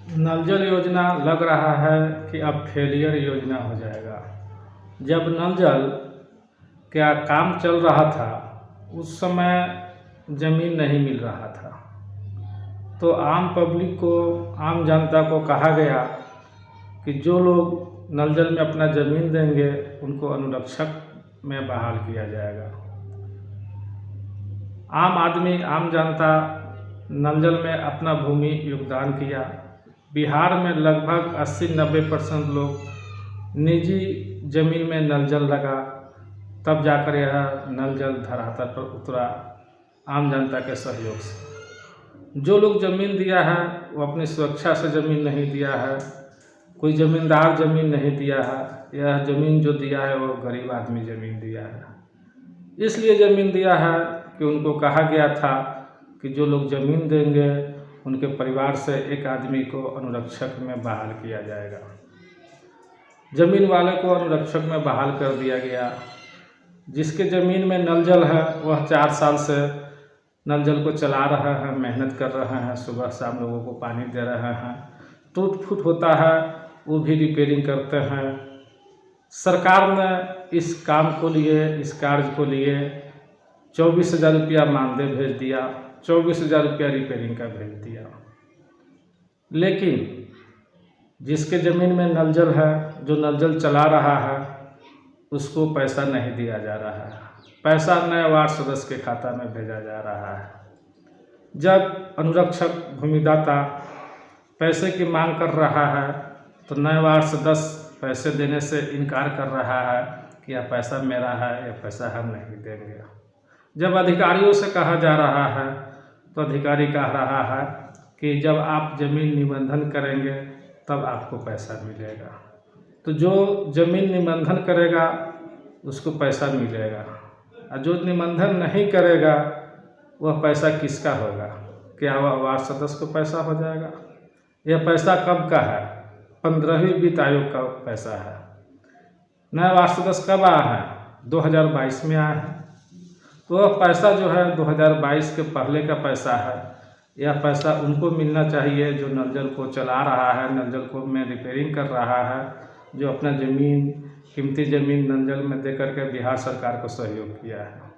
नल जल योजना लग रहा है कि अब फेलियर योजना हो जाएगा। जब नल जल का काम चल रहा था उस समय ज़मीन नहीं मिल रहा था, तो आम पब्लिक को, आम जनता को कहा गया कि जो लोग नल जल में अपना ज़मीन देंगे उनको अनुरक्षक में बहाल किया जाएगा। आम आदमी, आम जनता नल जल में अपना भूमि योगदान किया। बिहार में लगभग 80-90% लोग निजी ज़मीन में नल जल लगा, तब जाकर यह नल जल धरातल पर उतरा आम जनता के सहयोग से। जो लोग ज़मीन दिया है वो अपनी सुरक्षा से ज़मीन नहीं दिया है, कोई ज़मींदार ज़मीन नहीं दिया है। यह ज़मीन जो दिया है वो गरीब आदमी ज़मीन दिया है। इसलिए ज़मीन दिया है कि उनको कहा गया था कि जो लोग ज़मीन देंगे उनके परिवार से एक आदमी को अनुरक्षक में बहाल किया जाएगा। ज़मीन वाले को अनुरक्षक में बहाल कर दिया गया। जिसके ज़मीन में नल जल है वह 4 साल से नल जल को चला रहा है, मेहनत कर रहे हैं, सुबह शाम लोगों को पानी दे रहे हैं। टूट फूट होता है वो भी रिपेयरिंग करते हैं। सरकार ने इस काम को लिए, इस कार्य को लिए 24,000 रुपया मानदेय भेज दिया, 24,000 रुपया रिपेयरिंग का भेज दिया। लेकिन जिसके ज़मीन में नल जल है, जो नल जल चला रहा है, उसको पैसा नहीं दिया जा रहा है। पैसा नए वार्ड सदस्य के खाता में भेजा जा रहा है। जब अनुरक्षक भूमिदाता पैसे की मांग कर रहा है तो नए वार्ड सदस्य पैसे देने से इनकार कर रहा है कि यह पैसा मेरा है, यह पैसा हम नहीं देंगे। जब अधिकारियों से कहा जा रहा है तो अधिकारी कह रहा है कि जब आप ज़मीन निबंधन करेंगे तब आपको पैसा मिलेगा। तो जो ज़मीन निबंधन करेगा उसको पैसा मिलेगा, और जो निबंधन नहीं करेगा वह पैसा किसका होगा? क्या वह वार्ड सदस्य को पैसा हो जाएगा? यह पैसा कब का है? 15वीं वित्त आयोग का पैसा है। नया वार्ड सदस्य कब आया है? 2022 में आया है। तो वह पैसा जो है 2022 के पहले का पैसा है। यह पैसा उनको मिलना चाहिए जो नल जल को चला रहा है, नल जल को में रिपेयरिंग कर रहा है, जो अपना ज़मीन, कीमती ज़मीन नल जल में दे करके बिहार सरकार को सहयोग किया है।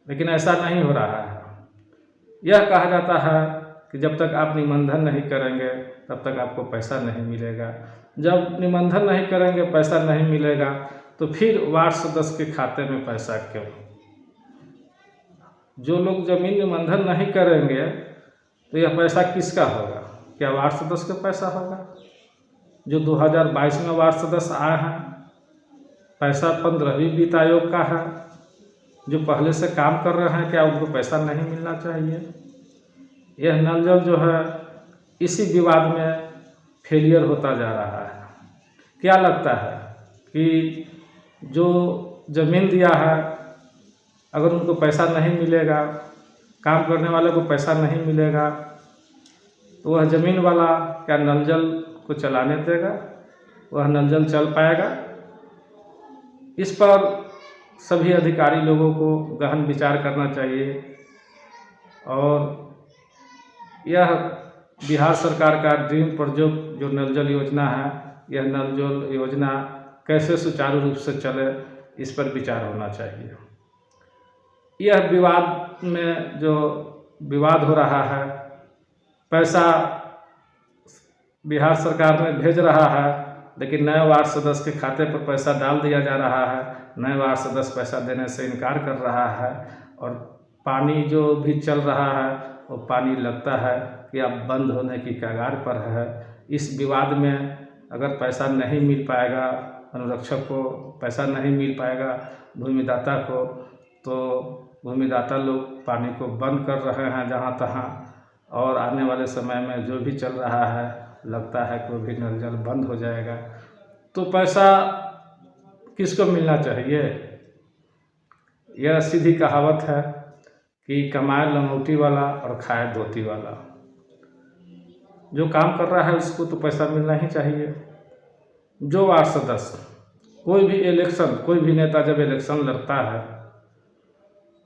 लेकिन ऐसा नहीं हो रहा है। यह कहा जाता है कि जब तक आप निबंधन नहीं करेंगे तब तक आपको पैसा नहीं मिलेगा। जब निबंधन नहीं करेंगे, पैसा नहीं मिलेगा, तो फिर वार्ड सदस्य के खाते में पैसा क्यों? जो लोग ज़मीन निबंधन नहीं करेंगे तो यह पैसा किसका होगा? क्या वार्ड सदस्य का पैसा होगा? जो 2022 में वार्ड सदस्य आए हैं, पैसा 15वीं वित्त आयोग का है। जो पहले से काम कर रहे हैं, क्या उनको पैसा नहीं मिलना चाहिए? यह नल जल जो है इसी विवाद में फेलियर होता जा रहा है। क्या लगता है कि जो ज़मीन दिया है अगर उनको पैसा नहीं मिलेगा, काम करने वाले को पैसा नहीं मिलेगा, तो वह ज़मीन वाला क्या नल जल को चलाने देगा? वह नल जल चल पाएगा? इस पर सभी अधिकारी लोगों को गहन विचार करना चाहिए। और यह बिहार सरकार का ड्रीम प्रोजेक्ट जो नल जल योजना है, यह नल जल योजना कैसे सुचारू रूप से चले, इस पर विचार होना चाहिए। यह विवाद में जो विवाद हो रहा है, पैसा बिहार सरकार में भेज रहा है लेकिन नए वार्ड सदस्य के खाते पर पैसा डाल दिया जा रहा है। नए वार्ड सदस्य पैसा देने से इनकार कर रहा है, और पानी जो भी चल रहा है वो पानी लगता है कि अब बंद होने की कगार पर है। इस विवाद में अगर पैसा नहीं मिल पाएगा, अनुरक्षक को पैसा नहीं मिल पाएगा, भूमिदाता को, तो भूमिदाता लोग पानी को बंद कर रहे हैं जहाँ तहाँ, और आने वाले समय में जो भी चल रहा है लगता है कि वो भी नल जल बंद हो जाएगा। तो पैसा किसको मिलना चाहिए? यह सीधी कहावत है कि कमाए लंगोटी वाला और खाए धोती वाला। जो काम कर रहा है उसको तो पैसा मिलना ही चाहिए। जो वार्ड सदस्य, कोई भी इलेक्शन, कोई भी नेता जब इलेक्शन लड़ता है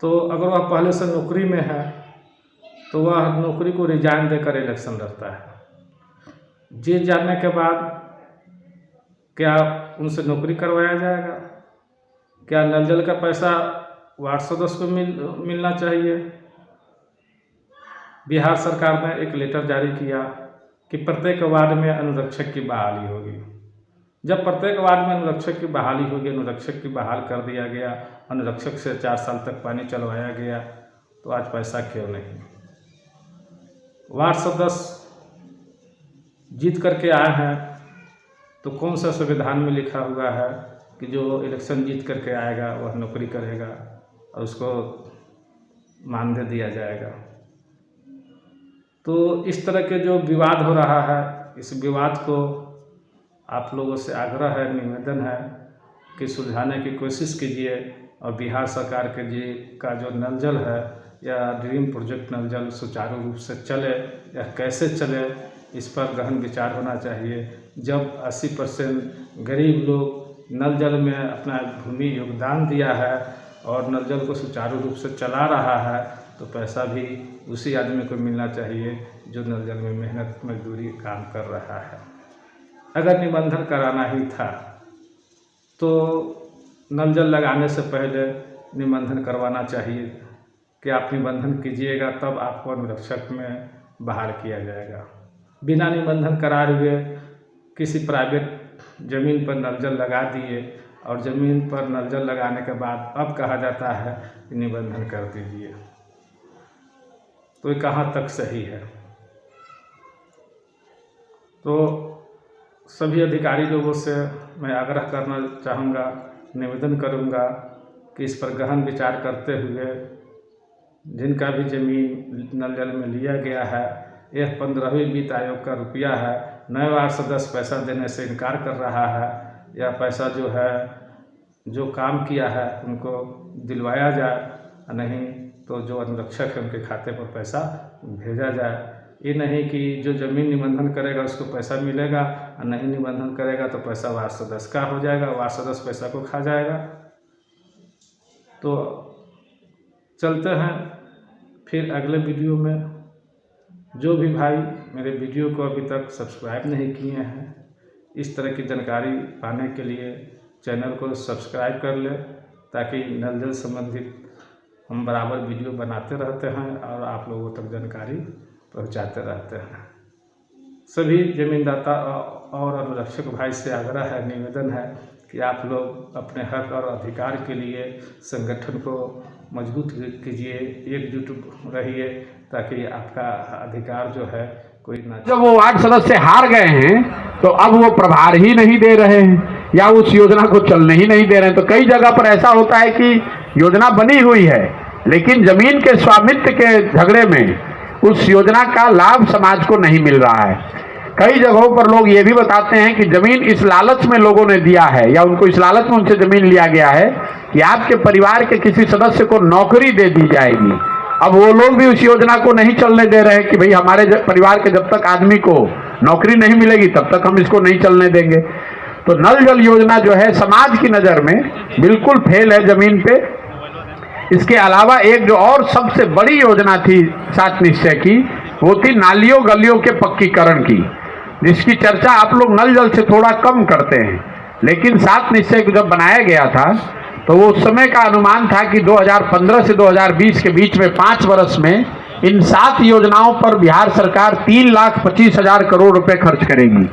तो अगर वह पहले से नौकरी में है तो वह नौकरी को रिजाइन देकर इलेक्शन लड़ता है। जीत जाने के बाद क्या उनसे नौकरी करवाया जाएगा? क्या नल जल का पैसा वार्ड सदस्य को मिलना चाहिए? बिहार सरकार ने एक लेटर जारी किया कि प्रत्येक वार्ड में अनुरक्षक की बहाली होगी। जब प्रत्येक वार्ड में अनुरक्षक की बहाली होगी, अनुरक्षक की बहाल कर दिया गया, अनुरक्षक से 4 साल तक पानी चलवाया गया, तो आज पैसा क्यों नहीं? वार्ड सदस्य जीत करके आए हैं तो कौन सा संविधान में लिखा हुआ है कि जो इलेक्शन जीत करके आएगा वह नौकरी करेगा और उसको मानदेय दिया जाएगा? तो इस तरह के जो विवाद हो रहा है, इस विवाद को आप लोगों से आग्रह है, निवेदन है कि सुलझाने की कोशिश कीजिए और बिहार सरकार के का जो नल जल है या ड्रीम प्रोजेक्ट नल जल सुचारू रूप से चले या कैसे चले, इस पर गहन विचार होना चाहिए। जब 80% गरीब लोग नल जल में अपना भूमि योगदान दिया है और नल जल को सुचारू रूप से चला रहा है, तो पैसा भी उसी आदमी को मिलना चाहिए जो नल जल में मेहनत मजदूरी काम कर रहा है। अगर निबंधन कराना ही था तो नल जल लगाने से पहले निबंधन करवाना चाहिए कि आप निबंधन कीजिएगा, तब आपको अनुरक्षक में बहाल किया जाएगा। बिना निबंधन कराए हुए किसी प्राइवेट ज़मीन पर नल जल लगा दिए और ज़मीन पर नल जल लगाने के बाद अब कहा जाता है कि निबंधन कर दीजिए, तो ये कहाँ तक सही है? तो सभी अधिकारी लोगों से मैं आग्रह करना चाहूँगा, निवेदन करूँगा कि इस पर गहन विचार करते हुए जिनका भी ज़मीन नल जल में लिया गया है, यह 15वीं वित्त आयोग का रुपया है, नए वार्ड सदस्य पैसा देने से इनकार कर रहा है, यह पैसा जो है जो काम किया है उनको दिलवाया जाए, नहीं तो जो अनुरक्षक है उनके खाते पर पैसा भेजा जाए। ये नहीं कि जो ज़मीन निबंधन करेगा उसको पैसा मिलेगा और नहीं निबंधन करेगा तो पैसा वार्ड सदस्य का हो जाएगा, वार्ड सदस्य पैसा को खा जाएगा। तो चलते हैं फिर अगले वीडियो में। जो भी भाई मेरे वीडियो को अभी तक सब्सक्राइब नहीं किए हैं, इस तरह की जानकारी पाने के लिए चैनल को सब्सक्राइब कर ले, ताकि नल जल संबंधित हम बराबर वीडियो बनाते रहते हैं और आप लोगों तक जानकारी पहुंचाते रहते हैं। सभी ज़मींदाता और अनुरक्षक भाई से आग्रह है, निवेदन है कि आप लोग अपने हक और अधिकार के लिए संगठन को मजबूत कीजिए, एकजुट रहिए, ताकि आपका अधिकार जो है कोई ना। जब वो वार्ड सदस्य हार गए हैं तो अब वो प्रभार ही नहीं दे रहे हैं या उस योजना को चलने ही नहीं दे रहे हैं। तो कई जगह पर ऐसा होता है कि योजना बनी हुई है लेकिन जमीन के स्वामित्व के झगड़े में उस योजना का लाभ समाज को नहीं मिल रहा है। कई जगहों पर लोग ये भी बताते हैं कि जमीन इस लालच में लोगों ने दिया है या उनको इस लालच में उनसे जमीन लिया गया है कि आपके परिवार के किसी सदस्य को नौकरी दे दी जाएगी। अब वो लोग भी उस योजना को नहीं चलने दे रहे हैं कि भाई हमारे परिवार के जब तक आदमी को नौकरी नहीं मिलेगी तब तक हम इसको नहीं चलने देंगे। तो नल जल योजना जो है समाज की नज़र में बिल्कुल फेल है जमीन पे। इसके अलावा एक जो और सबसे बड़ी योजना थी 7 निश्चय की, वो थी नालियों गलियों के पक्कीकरण की, जिसकी चर्चा आप लोग नल जल से थोड़ा कम करते हैं। लेकिन 7 निश्चय को जब बनाया गया था तो वो उस समय का अनुमान था कि 2015 से 2020 के बीच में 5 वर्ष में इन 7 योजनाओं पर बिहार सरकार 3,25,000 करोड़ रुपए खर्च करेगी।